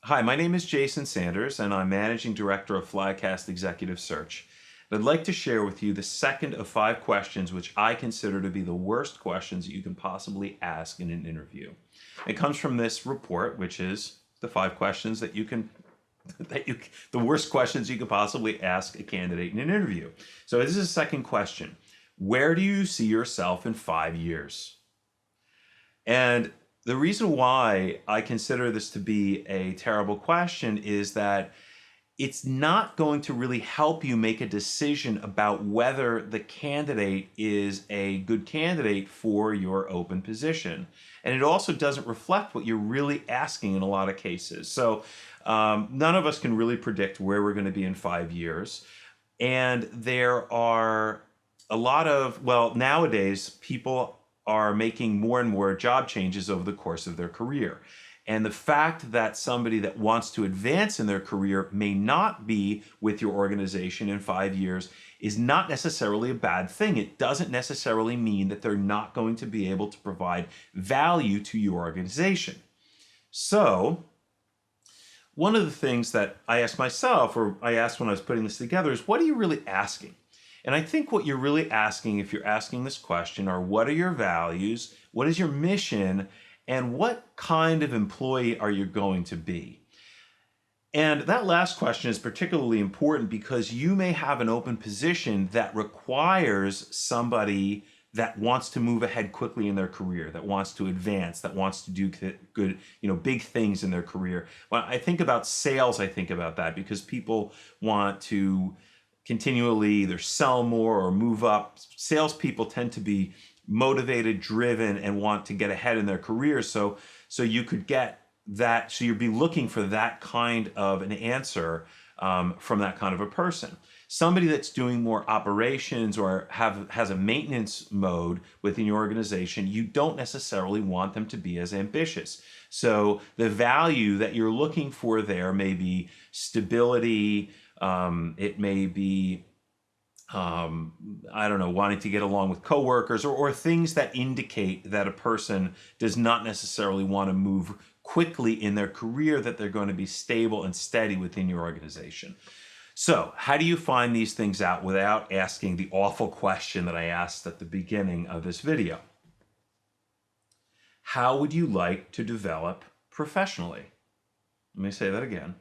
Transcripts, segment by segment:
Hi, my name is Jason Sanders, and I'm Managing Director of Flycast Executive Search. I'd like to share with you the second of 5 questions which I consider to be the worst questions that you can possibly ask in an interview. It comes from this report, which is the 5 questions that you can the worst questions you could possibly ask a candidate in an interview. So this is the second question. Where do you see yourself in 5 years? And the reason why I consider this to be a terrible question is that it's not going to really help you make a decision about whether the candidate is a good candidate for your open position. And it also doesn't reflect what you're really asking in a lot of cases. So none of us can really predict where we're going to be in 5 years. And there are a lot of, well, nowadays people are making more and more job changes over the course of their career. And the fact that somebody that wants to advance in their career may not be with your organization in 5 years is not necessarily a bad thing. It doesn't necessarily mean that they're not going to be able to provide value to your organization. So, one of the things that I asked myself, or I asked when I was putting this together, is what are you really asking? And I think what you're really asking, if you're asking this question, are what are your values? What is your mission? And what kind of employee are you going to be? And that last question is particularly important because you may have an open position that requires somebody that wants to move ahead quickly in their career, that wants to advance, that wants to do good, big things in their career. When I think about sales, I think about that because people want to continually either sell more or move up. Salespeople tend to be motivated, driven, and want to get ahead in their careers. So you could get that. So you'd be looking for that kind of an answer from that kind of a person. Somebody that's doing more operations or has a maintenance mode within your organization, you don't necessarily want them to be as ambitious. So the value that you're looking for there may be stability. It may be I don't know, wanting to get along with coworkers or things that indicate that a person does not necessarily want to move quickly in their career, that they're going to be stable and steady within your organization. So how do you find these things out without asking the awful question that I asked at the beginning of this video? How would you like to develop professionally? Let me say that again.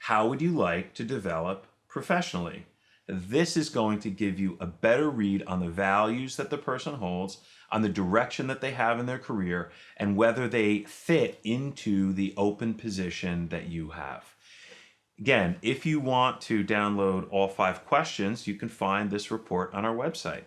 How would you like to develop professionally? This is going to give you a better read on the values that the person holds, on the direction that they have in their career, and whether they fit into the open position that you have. Again, if you want to download all 5 questions, you can find this report on our website.